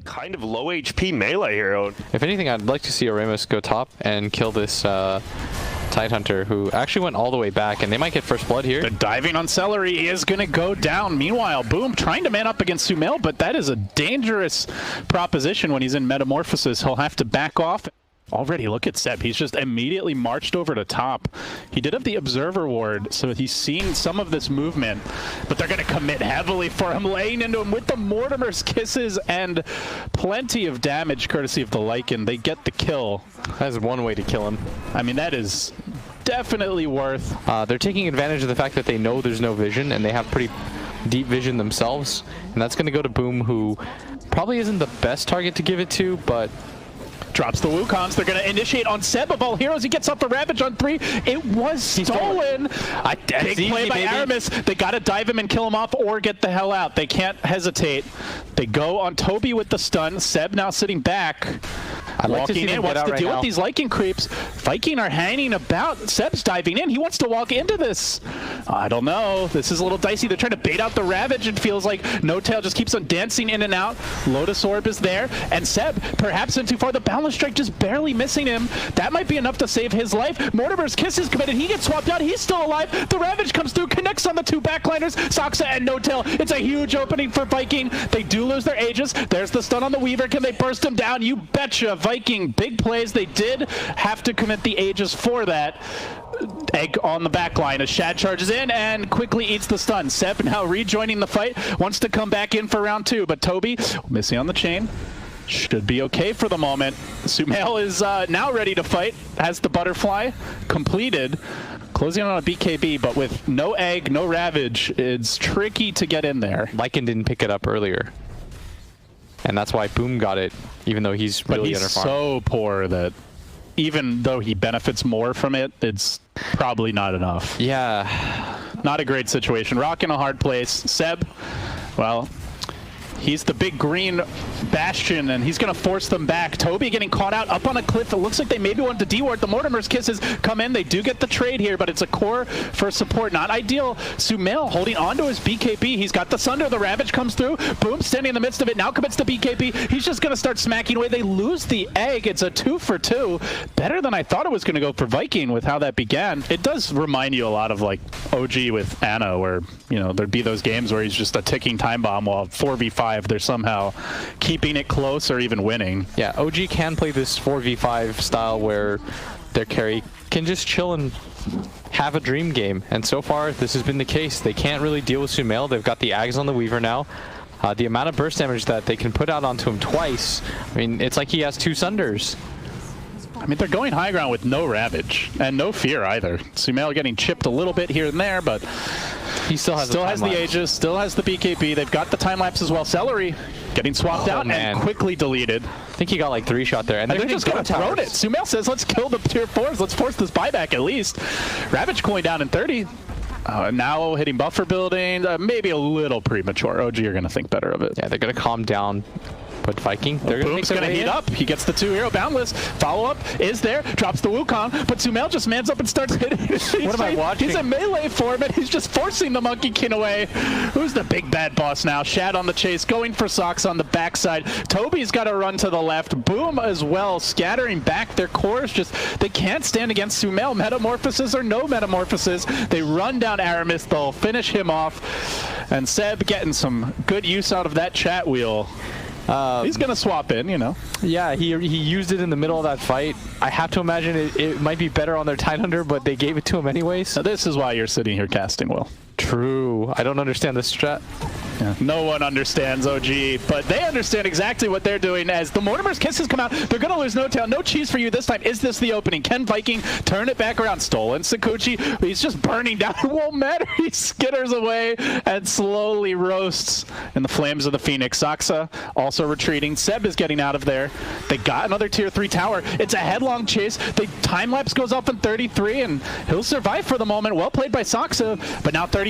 kind of low HP melee hero. If anything, I'd like to see Oramus go top and kill this Tidehunter, who actually went all the way back, and they might get first blood here. The diving on Celery is going to go down. Meanwhile, Boom trying to man up against Sumail, but that is a dangerous proposition when he's in Metamorphosis. He'll have to back off. Already, look at Seb. He's just immediately marched over to top. He did have the Observer Ward, so he's seen some of this movement, but they're going to commit heavily for him, laying into him with the Mortimer's Kisses and plenty of damage courtesy of the Lycan. They get the kill. That's one way to kill him. I mean, that is definitely worth. They're taking advantage of the fact that they know there's no vision, and they have pretty deep vision themselves, and that's going to go to Boom, who probably isn't the best target to give it to, but drops the Wukongs. They're going to initiate on Seb of all heroes. He gets off the Ravage on 3. It was stolen. Big play by Aramis. They got to dive him and kill him off or get the hell out. They can't hesitate. They go on Toby with the stun. Seb now sitting back. Walking in, wants to deal with these Lycan creeps. Viking are hanging about. Seb's diving in. He wants to walk into this. I don't know. This is a little dicey. They're trying to bait out the Ravage. It feels like No Tail just keeps on dancing in and out. Lotus Orb is there. And Seb, perhaps in too far. The Boundless Strike just barely missing him. That might be enough to save his life. Mortimer's Kiss is committed. He gets swapped out. He's still alive. The Ravage comes through, connects on the two backliners. Saksa and No Tail. It's a huge opening for Viking. They do lose their Aegis. There's the stun on the Weaver. Can they burst him down? You betcha. Viking, big plays. They did have to commit the Aegis for that. Egg on the back line as Shad charges in and quickly eats the stun. Seb now rejoining the fight. Wants to come back in for round 2, but Toby missing on the chain. Should be okay for the moment. Sumail is now ready to fight. Has the butterfly completed. Closing on a BKB, but with no egg, no Ravage, it's tricky to get in there. Lycan didn't pick it up earlier. And that's why Boom got it, even though he's really underfarmed. But he's so poor that even though he benefits more from it, it's probably not enough. Yeah. Not a great situation. Rock in a hard place. Seb, well, he's the big green bastion, and he's going to force them back. Toby getting caught out up on a cliff. It looks like they maybe want to deward. The Mortimer's Kisses come in. They do get the trade here, but it's a core for support. Not ideal. Sumail holding onto his BKB. He's got the Sunder. The Ravage comes through. Boom standing in the midst of it. Now commits the BKB. He's just going to start smacking away. They lose the egg. It's a 2 for 2. Better than I thought it was going to go for Viking with how that began. It does remind you a lot of like OG with Ana, where, you know, there'd be those games where he's just a ticking time bomb while 4v5 they're somehow keeping it close or even winning. Yeah, OG can play this 4v5 style where their carry can just chill and have a dream game. And so far, this has been the case. They can't really deal with Sumail. They've got the Ags on the Weaver now. The amount of burst damage that they can put out onto him twice, I mean, it's like he has 2 Sunders. I mean, they're going high ground with no Ravage and no Fear either. Sumail getting chipped a little bit here and there, but he still has the Aegis, still has the BKB. They've got the time lapse as well. Celery getting swapped out and quickly deleted. I think he got like 3 shot there, and they're just going to throw it. Sumail says, let's kill the tier 4s. Let's force this buyback at least. Ravage cooling down in 30. Now hitting buffer building. Maybe a little premature. OG are going to think better of it. Yeah, they're going to calm down. But Viking, they're Boom's going to heat up. He gets the 2 hero Boundless. Follow-up is there. Drops the Wukong. But Sumail just mans up and starts hitting. What am I watching? He's a melee form, and he's just forcing the Monkey King away. Who's the big bad boss now? Shad on the chase, going for Sox on the backside. Toby's got to run to the left. Boom as well, scattering back. Their cores just, they can't stand against Sumail. Metamorphosis or no Metamorphosis. They run down Aramis. They'll finish him off. And Seb getting some good use out of that chat wheel. He's going to swap in, you know. Yeah, he used it in the middle of that fight. I have to imagine it might be better on their Tidehunter, but they gave it to him anyways. Now, this is why you're sitting here casting, Will. True. I don't understand this strat. Yeah. No one understands OG, but they understand exactly what they're doing. As the Mortimer's Kisses come out, they're going to lose No Tail. No cheese for you this time. Is this the opening? Can Viking turn it back around? Stolen Sakuchi. He's just burning down. It won't matter. He skitters away and slowly roasts in the flames of the Phoenix. Saksa also retreating. Seb is getting out of there. They got another tier 3 tower. It's a headlong chase. The time lapse goes up in 33, and he'll survive for the moment. Well played by Saksa, but now 33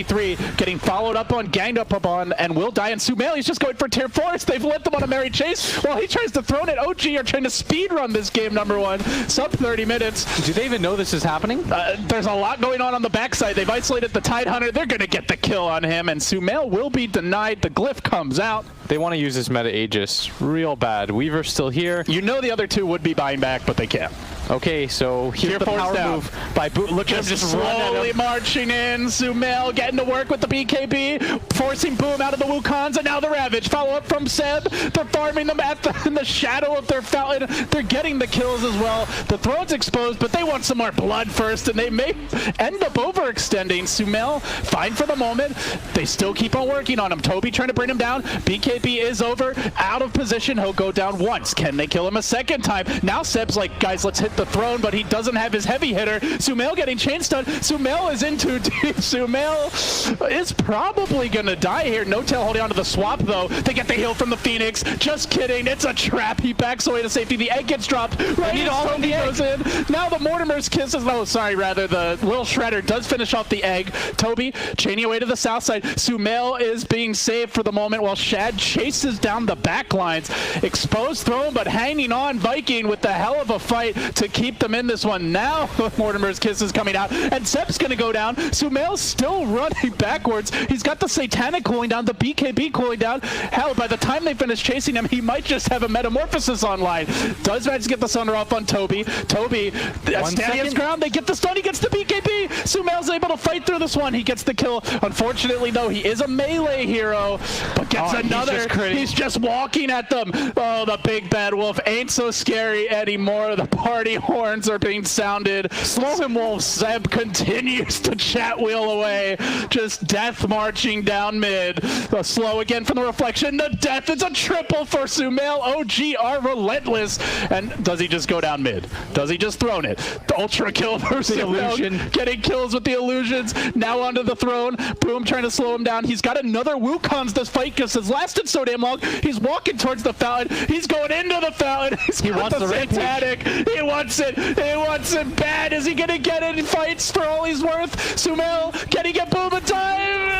getting followed up on, ganged up on, and will die. And Sumail, he's just going for tier 4s. They've let them on a merry chase while he tries to throw it. OG are trying to speed run this game, number 1. Sub 30 minutes. Do they even know this is happening? There's a lot going on the backside. They've isolated the Tide Hunter. They're going to get the kill on him, and Sumail will be denied. The glyph comes out. They want to use this meta Aegis real bad. Weaver's still here. You know the other two would be buying back, but they can't. Okay, so here's the power move by Boom. Look at him just slowly marching in. Sumail getting to work with the BKB, forcing Boom out of the Wukongs, and now the Ravage. Follow up from Seb. They're farming them in the shadow of their fountain. They're getting the kills as well. The throne's exposed, but they want some more blood first, and they may end up overextending. Sumail, fine for the moment. They still keep on working on him. Toby trying to bring him down. BKB is over, out of position. He'll go down once. Can they kill him a second time? Now Seb's like, guys, let's hit the throne, but he doesn't have his heavy hitter. Sumail getting chain stunned. Sumail is in too deep. Sumail is probably gonna die here. No-Tail holding onto the swap though. They get the heal from the Phoenix. Just kidding. It's a trap. He backs away to safety. The egg gets dropped. Right as Toby goes in. Now the Mortimer's kisses. Oh, sorry, rather the Will Shredder does finish off the egg. Toby chaining away to the south side. Sumail is being saved for the moment while Shad chases down the back lines. Exposed throne, but hanging on. Viking with the hell of a fight to keep them in this one. Now Mortimer's kiss is coming out, and Seb's going to go down. Sumail's still running backwards. He's got the Satanic cooling down, the BKB cooling down. Hell, by the time they finish chasing him, he might just have a Metamorphosis online. Does manage to get the Sunder off on Toby. Toby standing his ground. They get the stun. He gets the BKB. Sumail's able to fight through this one. He gets the kill. Unfortunately, though, he is a melee hero, but gets another. He's just walking at them. Oh, the big bad wolf ain't so scary anymore. The party horns are being sounded. Slow him, Wolf. Seb continues to chat wheel away. Just death marching down mid. The slow again from the reflection. The death is a triple for Sumail. OG are relentless. And does he just go down mid? Does he just throw it? The ultra kill for the illusion. Getting kills with the illusions. Now onto the throne. Boom trying to slow him down. He's got another Wukongs this fight because it's lasted so damn long. He's walking towards the fountain. He's going into the fountain. He wants the Satanic. He wants it. He wants it bad. Is he going to get it? He fights for all he's worth. Sumail, can he get Boom in time?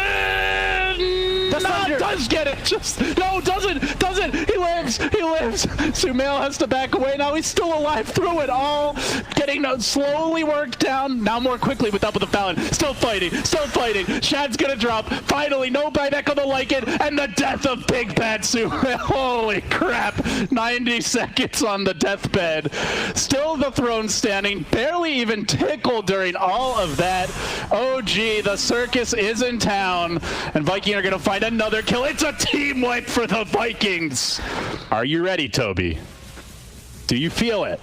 No, does get it. Just no, doesn't. He lives. Sumail has to back away. Now he's still alive through it all. Getting slowly worked down. Now more quickly with up with the fountain. Still fighting. Shad's gonna drop. Finally, no buyback on the Lycan, and the death of Big Bad Sumail. Holy crap. 90 seconds on the deathbed. Still the throne standing. Barely even tickled during all of that. OG, the circus is in town, and Viking are gonna find another kill. It's a team wipe for the Vikings. Are you ready, Toby? Do you feel it?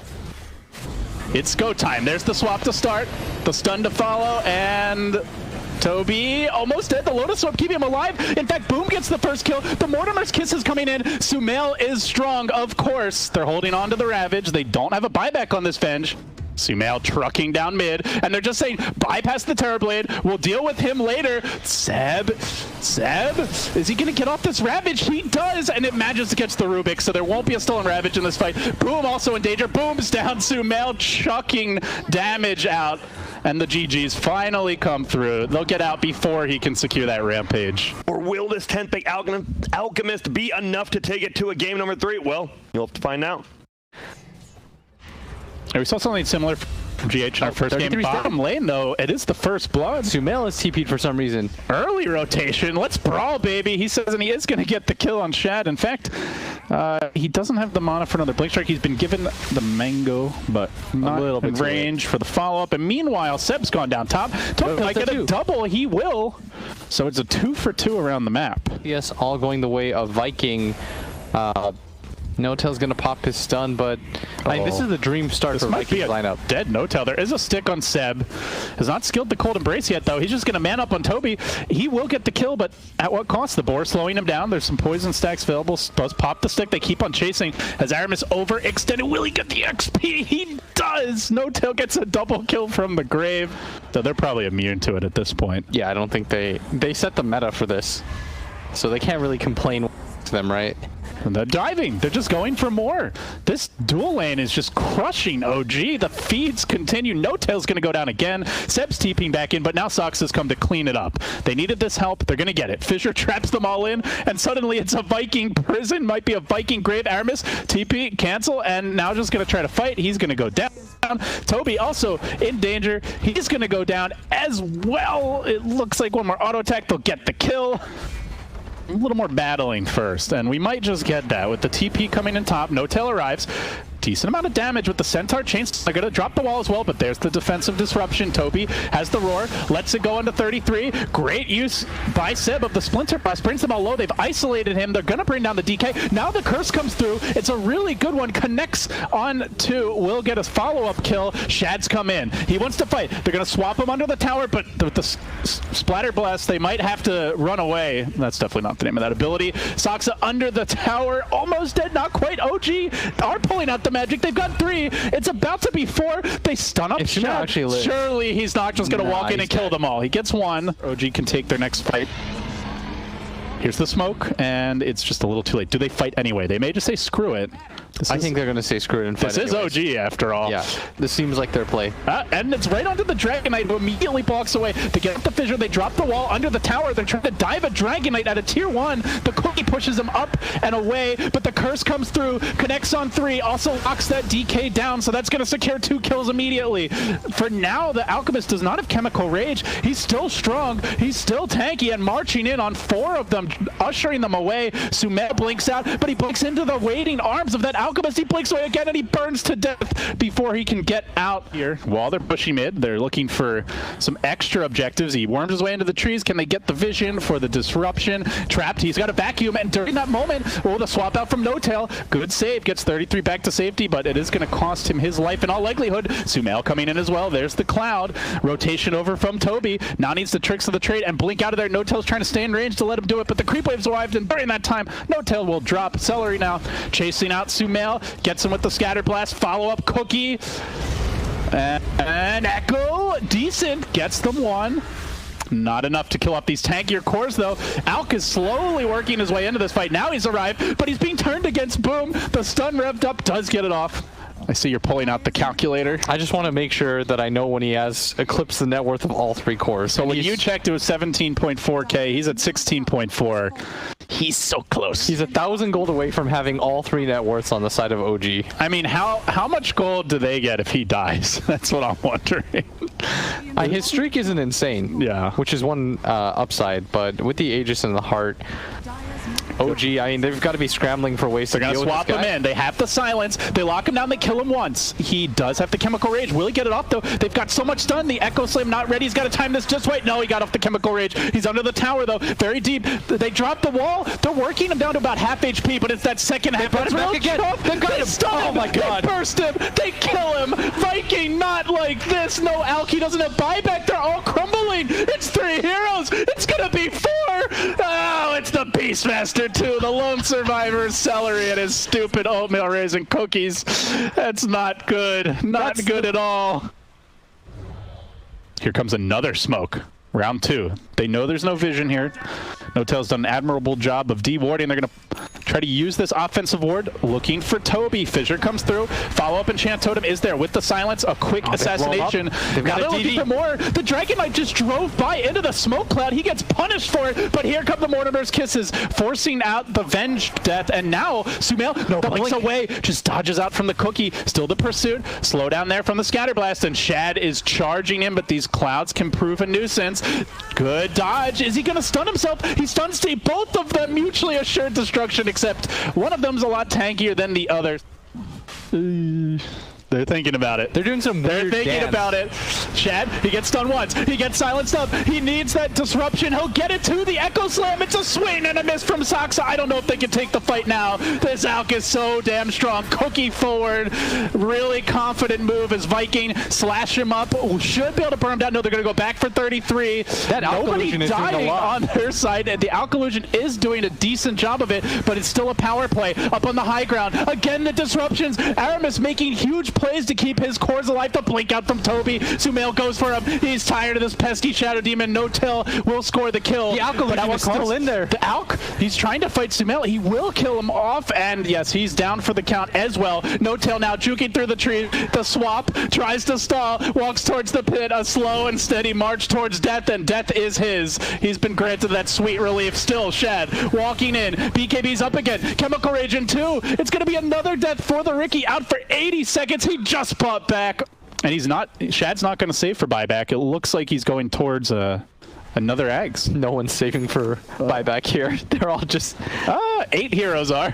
It's go time. There's the swap to start, the stun to follow, and Toby almost dead. The Lotus Orb keeping him alive. In fact, Boom gets the first kill. The Mortimer's kiss is coming in. Sumail is strong, of course. They're holding on to the Ravage. They don't have a buyback on this Venge. Sumail trucking down mid, and they're just saying, bypass the Terrorblade, we'll deal with him later. Seb, is he gonna get off this Ravage? He does, and it manages to catch the Rubik, so there won't be a stolen Ravage in this fight. Boom also in danger. Boom's down. Sumail chucking damage out, and the GGs finally come through. They'll get out before he can secure that Rampage. Or will this 10th pick Alchemist be enough to take it to a game number 3? Well, you'll have to find out. We saw something similar from GH in our first game. Bottom lane, though, it is the first blood. Sumail is TP'd for some reason. Early rotation. Let's brawl, baby. He says, and he is going to get the kill on Shad. In fact, he doesn't have the mana for another Blink Strike. He's been given the Mango, but not in range for the follow-up. And meanwhile, Seb's gone down top. Toby might get a double. He will. So it's a 2-for-2 around the map. Yes, all going the way of Viking. No-Tail's gonna pop his stun, but I mean, this is the dream start for Vikings lineup. Dead No-Tail. There is a stick on Seb. Has not skilled the Cold Embrace yet, though. He's just gonna man up on Toby. He will get the kill, but at what cost? The Boar slowing him down. There's some poison stacks available. Does pop the stick. They keep on chasing. As Aramis overextended, will he get the XP? He does. No-Tail gets a double kill from the grave. So they're probably immune to it at this point. Yeah, I don't think they set the meta for this, so they can't really complain to them, right? The diving, they're just going for more. This dual lane is just crushing OG. The feeds continue. No-Tail's going to go down again. Seb's TPing back in, but now Sox has come to clean it up. They needed this help. They're going to get it. Fissure traps them all in, and suddenly it's a Viking prison. Might be a Viking grave. Aramis, TP, cancel, and now just going to try to fight. He's going to go down. Toby also in danger. He's going to go down as well. It looks like one more auto attack. They'll get the kill. A little more battling first, and we might just get that with the TP coming in top. No-Tail arrives. Decent amount of damage with the Centaur chains. They're going to drop the wall as well, but there's the defensive disruption. Toby has the roar, lets it go into 33. Great use by Seb of the Splinter Blast, brings them all low. They've isolated him. They're going to bring down the DK. Now the curse comes through. It's a really good one. Connects on to, will get a follow-up kill. Shad's come in. He wants to fight. They're going to swap him under the tower, but with the Splatter Blast, they might have to run away. That's definitely not the name of that ability. Soxa under the tower, almost dead, not quite. OG are pulling out the magic. They've got 3. It's about to be 4. They stun up Shad. Surely he's not just going to walk in and kill them all. He gets 1. OG can take their next fight. Here's the smoke, and it's just a little too late. Do they fight anyway? They may just say screw it. I think they're going to say screw it and fight This anyways. is OG after all. Yeah, this seems like their play. And it's right onto the Dragon Knight, who immediately blocks away. They get up the fissure, they drop the wall under the tower. They're trying to dive a Dragon Knight at a tier 1. The Cookie pushes him up and away, but the curse comes through, connects on 3, also locks that DK down, so that's going to secure 2 kills immediately. For now, the Alchemist does not have Chemical Rage. He's still strong, he's still tanky, and marching in on 4 of them, ushering them away. Sumail blinks out, but he blinks into the waiting arms of that Alchemist. He blinks away again, and he burns to death before he can get out here. While they're pushing mid, they're looking for some extra objectives. He worms his way into the trees. Can they get the vision for the disruption? Trapped. He's got a vacuum, and during that moment, the swap out from No-Tail. Good save. Gets 33 back to safety, but it is going to cost him his life in all likelihood. Sumail coming in as well. There's the Cloud. Rotation over from Toby. Now needs the tricks of the trade and blink out of there. No-Tail's trying to stay in range to let him do it, but the creep wave's arrived, and during that time, No-Tail will drop. Celery now chasing out Sumail. Gets him with the Scatter Blast. Follow-up Cookie. And Echo. Decent. Gets them 1. Not enough to kill off these tankier cores, though. Alk is slowly working his way into this fight. Now he's arrived, but he's being turned against Boom. The stun revved up. Does get it off. I see you're pulling out the calculator. I just want to make sure that I know when he has eclipsed the net worth of all 3 cores. So when you checked, it was 17.4K. He's at 16.4. He's so close. He's 1,000 gold away from having all 3 net worths on the side of OG. I mean, how much gold do they get if he dies? That's what I'm wondering. His streak isn't insane. Yeah. Which is one upside, but with the Aegis and the Heart, OG, I mean, they've got to be scrambling for ways to deal with this guy. They're going to swap him in. They have the silence. They lock him down. They kill him once. He does have the Chemical Rage. Will he get it off, though? They've got so much stun. The Echo Slam not ready. He's got to time this just right. No, he got off the Chemical Rage. He's under the tower, though. Very deep. They drop the wall. They're working him down to about half HP, but it's that second half. They've got him. Oh, my God. They burst him. They kill him. Viking, not like this. No, Alki doesn't have buyback. They're all crumbling. It's 3 heroes. It's going to be 4. Oh, it's the Beastmaster, too. The lone survivor, Celery, and his stupid oatmeal raisin cookies. That's not good. Not good at all. Here comes another smoke. Round 2. They know there's no vision here. No-Tail's done an admirable job of de-warding. They're going to try to use this offensive ward. Looking for Toby. Fissure comes through. Follow-up Enchant Totem is there with the silence. A quick assassination. They've got now they're looking for more. The Dragon Knight just drove by into the smoke cloud. He gets punished for it, but here come the Mortimer's Kisses, forcing out the Venge death. And now Sumail blinks away, just dodges out from the Cookie. Still the pursuit. Slow down there from the Scatter Blast, and Shad is charging him, but these clouds can prove a nuisance. Good dodge. Is he going to stun himself? He stuns Steve. Both of them mutually assured destruction, except one of them's a lot tankier than the other. They're thinking about it. They're doing some weird They're thinking dance. about it. Shad, he gets stunned once. He gets silenced up. He needs that disruption. He'll get it to the Echo Slam. It's a swing and a miss from Soxa. I don't know if they can take the fight now. This Alk is so damn strong. Cookie forward. Really confident move as Viking slash him up. Should be able to burn him down. No, they're going to go back for 33. That Nobody Alkalusion is doing a dying lot. on their side. The Alkalusion is doing a decent job of it, but it's still a power play up on the high ground. Again, the disruptions. Aramis making huge plays plays to keep his cores alive. The blink out from Toby. Sumail goes for him. He's tired of this pesky Shadow Demon. No-Tail will score the kill. The Alk was still in there. The Alk, he's trying to fight Sumail. He will kill him off, and yes, he's down for the count as well. No-Tail now juking through the tree. The swap tries to stall, walks towards the pit, a slow and steady march towards death, and death is his. He's been granted that sweet relief. Still, Shad walking in. BKB's up again. Chemical Rage in 2. It's going to be another death for the Riki. Out for 80 seconds. He just popped back. And he's not, Shad's not going to save for buyback. It looks like he's going towards another Ags. No one's saving for buyback here. They're all just... 8 heroes are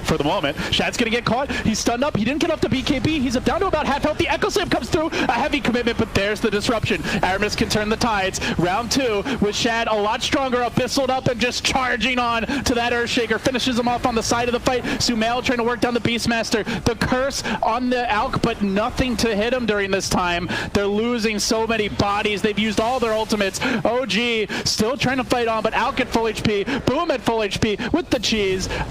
for the moment. Shad's going to get caught. He's stunned up. He didn't get up to BKB. He's up down to about half health. The Echo Slam comes through. A heavy commitment, but there's the disruption. Aramis can turn the tides. Round 2 with Shad a lot stronger, abyssaled up and just charging on to that Earthshaker. Finishes him off on the side of the fight. Sumail trying to work down the Beastmaster. The curse on the Alk, but nothing to hit him during this time. They're losing so many bodies. They've used all their ultimates. OG still trying to fight on, but Alk at full HP. Boom at full HP with the cheese.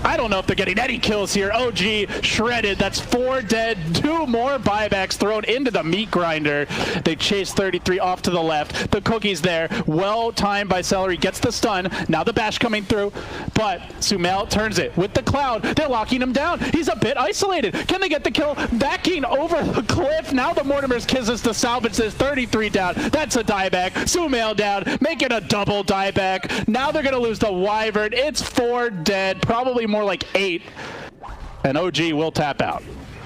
I don't know if they're getting any kills here. OG shredded. That's 4 dead. 2 more buybacks thrown into the meat grinder. They chase 33 off to the left. The cookie's there. Well timed by Celery. Gets the stun. Now the bash coming through. But Sumail turns it with the cloud. They're locking him down. He's a bit isolated. Can they get the kill? Backing over the cliff. Now the Mortimer's Kisses to salvage this. 33 down. That's a dieback. Sumail down. Making a double dieback. Now they're going to lose the Wyvern. It's 4 dead. Probably more like 8. And OG will tap out.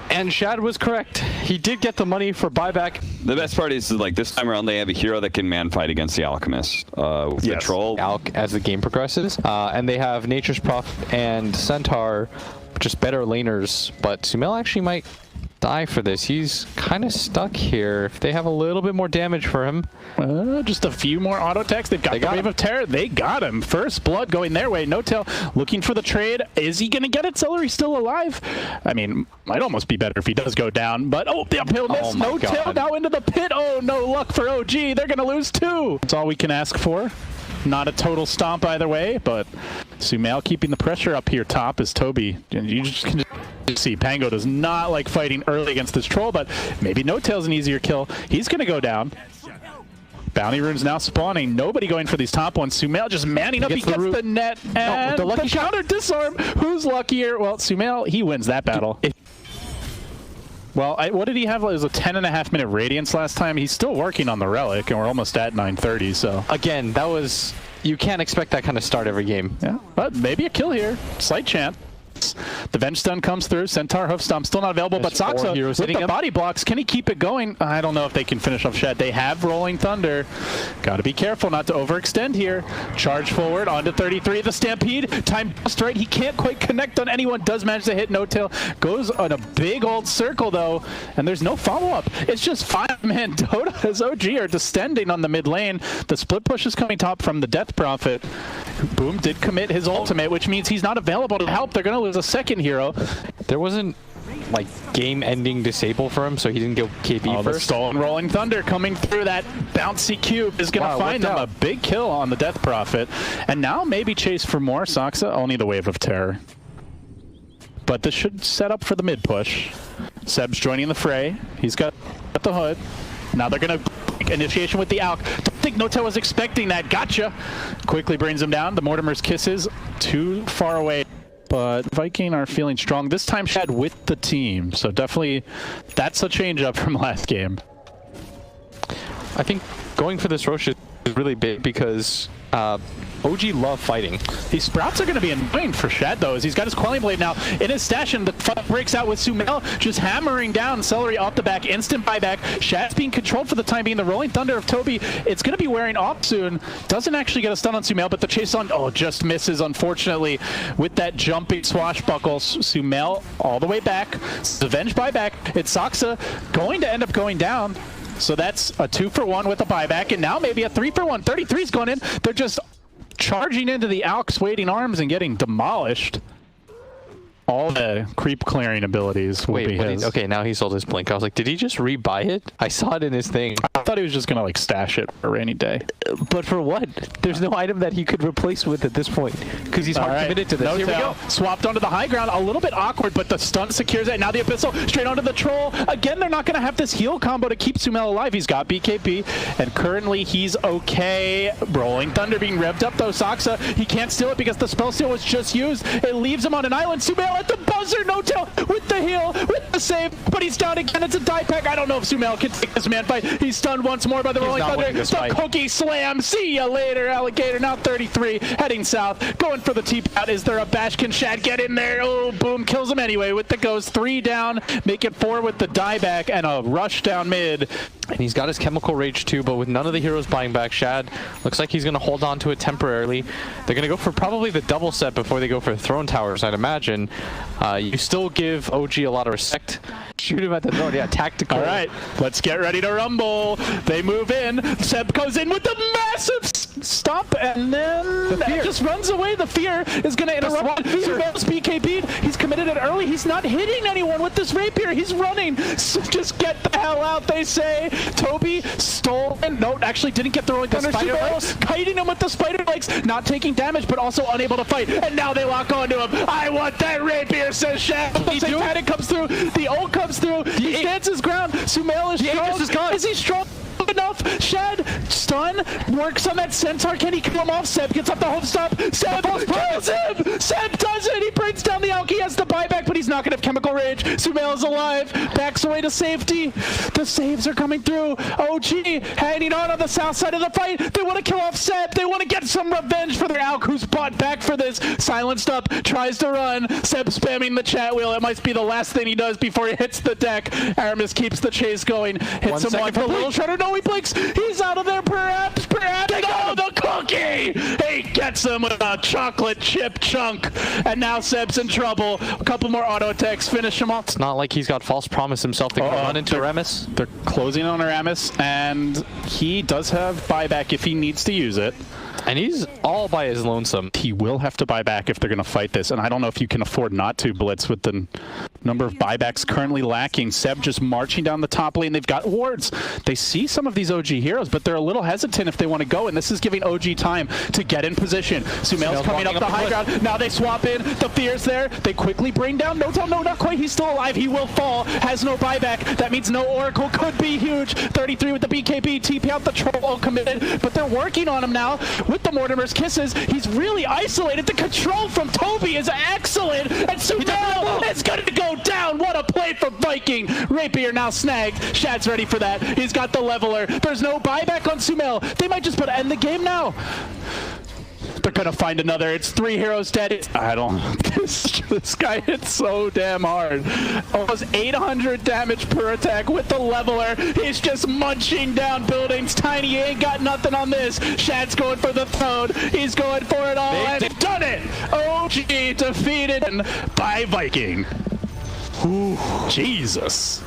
And Shad was correct. He did get the money for buyback. The best part is like this time around they have a hero that can man fight against the Alchemist. With the Troll. Alk as the game progresses. And they have Nature's Prof and Centaur, just better laners. But Sumail actually might die for this. He's kind of stuck here. If they have a little bit more damage for him. Just a few more auto attacks. They've got the Wave of Terror. They got him. First blood going their way. No-Tail looking for the trade. Is he going to get it? Celery still alive? I mean, might almost be better if he does go down. But, oh, the uphill miss. No-Tail now into the pit. Oh, no luck for OG. They're going to lose 2. That's all we can ask for. Not a total stomp either way, but Sumail keeping the pressure up here top is Toby. And you just can see Pango does not like fighting early against this Troll, but maybe No-Tail's an easier kill. He's going to go down. Bounty runes now spawning. Nobody going for these top ones. Sumail just manning up. He gets the net and the counter disarm. Who's luckier? Well, Sumail, he wins that battle. Well, what did he have? It was a 10.5 minute Radiance last time. He's still working on the Relic, and we're almost at 9:30, so. Again, that was... You can't expect that kind of start every game. Yeah, but maybe a kill here. Slight chance. The Venge Stun comes through. Centaur Hoof Stomp still not available, but Saksa with the body blocks. Can he keep it going? I don't know if they can finish off Shad. They have Rolling Thunder. Got to be careful not to overextend here. Charge forward onto 33. The Stampede. Time just right. He can't quite connect on anyone. Does manage to hit No-Tail. Goes on a big old circle, though, and there's no follow-up. It's just 5-man Dota as OG are descending on the mid lane. The split push is coming top from the Death Prophet. Boom did commit his ultimate, which means he's not available to help. They're going to lose a second hero. There wasn't like game-ending disable for him, so he didn't go KB first. The stolen Rolling Thunder coming through. That bouncy cube is going to find them a big kill on the Death Prophet. And now maybe chase for more. Saksa, only the Wave of Terror. But this should set up for the mid push. Seb's joining the fray. He's got the hood. Now they're going to initiation with the Alk. Don't think No-Tail was expecting that. Gotcha. Quickly brings him down. The Mortimer's Kisses too far away. But Viking are feeling strong. This time Shad with the team. So definitely that's a change up from last game. I think going for this Rosh is really big because OG love fighting. These Sprouts are going to be annoying for Shad, though, as he's got his Quelling Blade now in his stash, and the fight breaks out with Sumail just hammering down Celery off the back. Instant buyback. Shad's being controlled for the time being. The Rolling Thunder of Toby, it's going to be wearing off soon. Doesn't actually get a stun on Sumail, but the chase on, just misses, unfortunately, with that jumping swashbuckle. Sumail all the way back. Avenge buyback. It's Saksa going to end up going down. So that's a 2-for-1 with a buyback, and now maybe a 3-for-1. 33's going in. They're just charging into the Alk's waiting arms and getting demolished. All the creep clearing abilities will be his. Okay, now he sold his blink. I was like, did he just rebuy it? I saw it in his thing. I thought he was just gonna like stash it for a rainy day. But for what? There's no item that he could replace with at this point because he's hard committed to this. No Here we tail. go. Swapped onto the high ground. A little bit awkward, but the stun secures it. Now the Abyssal straight onto the Troll. Again, they're not going to have this heal combo to keep Sumail alive. He's got BKB, and currently he's okay. Rolling Thunder being revved up, though. Saksa, he can't steal it because the spell seal was just used. It leaves him on an island. Sumail at the buzzer. No tail with the heal, with the save, but he's down again. It's a die pack. I don't know if Sumail can take this man fight. He's stunned once more by the Rolling Thunder. The Cookie Slam. See ya later, Alligator. Now 33, heading south, going for the T-Pat. Is there a bash? Can Shad get in there? Oh, boom, kills him anyway with the ghost. 3 down, make it 4 with the dieback and a rush down mid. And he's got his Chemical Rage too, but with none of the heroes buying back, Shad looks like he's going to hold on to it temporarily. They're going to go for probably the double set before they go for Throne Towers, I'd imagine. You still give OG a lot of respect. Shoot him at the throne, yeah, tactical. All right, let's get ready to rumble. They move in. Seb goes in with the massive stop, and then it just runs away. The fear is going to interrupt. Sumail's BKB'd. He's committed it early. He's not hitting anyone with this rapier. He's running. So just get the hell out, they say. Toby stole, and no, actually didn't get the Rolling Thunder. Sumail kiting him with the spider legs, not taking damage, but also unable to fight. And now they lock onto him. I want that rapier, says Shad. The Satanic comes through. The ult comes through. He stands his ground. Sumail is strong. Is he strong enough? Shad, stun, works on that Centaur. Can he kill him off? Seb gets up the home stop. Seb kills him! Seb does it! He brings down the Alk. He has the buyback, but he's not going to have Chemical Rage. Sumail is alive. Backs away to safety. The saves are coming through. OG hanging on the south side of the fight. They want to kill off Seb. They want to get some revenge for their Alk, who's bought back for this. Silenced up, tries to run. Seb spamming the chat wheel. It might be the last thing he does before he hits the deck. Aramis keeps the chase going. Hits him on the little shredder. No, he blinks. He's out of there, perhaps. Oh, the cookie! He gets him with a chocolate chip chunk. And now Seb's in trouble. A couple more auto attacks. Finish him off. It's not like he's got false promise himself to run into Aramis. They're closing on Aramis, and he does have buyback if he needs to use it. And he's all by his lonesome. He will have to buy back if they're going to fight this, and I don't know if you can afford not to, Blitz, with the number of buybacks currently lacking. Seb just marching down the top lane. They've got wards. They see some of these OG heroes, but they're a little hesitant if they want to go, and this is giving OG time to get in position. Sumail's coming up the high ground. Now they swap in. The fear's there. They quickly bring down No, not quite. He's still alive. He will fall. Has no buyback. That means no Oracle. Could be huge. 33 with the BKB. TP out the Troll committed, but they're working on him now. With the Mortimer's Kisses, he's really isolated. The control from Toby is excellent, and Sumail is going to go down. What a play for Viking. Rapier now snagged. Shad's ready for that. He's got the leveler. There's no buyback on Sumail. They might just end the game now. They're gonna find another. It's 3 heroes dead. I don't. This guy hits so damn hard. Almost 800 damage per attack with the leveler. He's just munching down buildings. Tiny ain't got nothing on this. Shad's going for the throne. He's going for it all. And he's done it. OG defeated by Viking. Ooh, Jesus.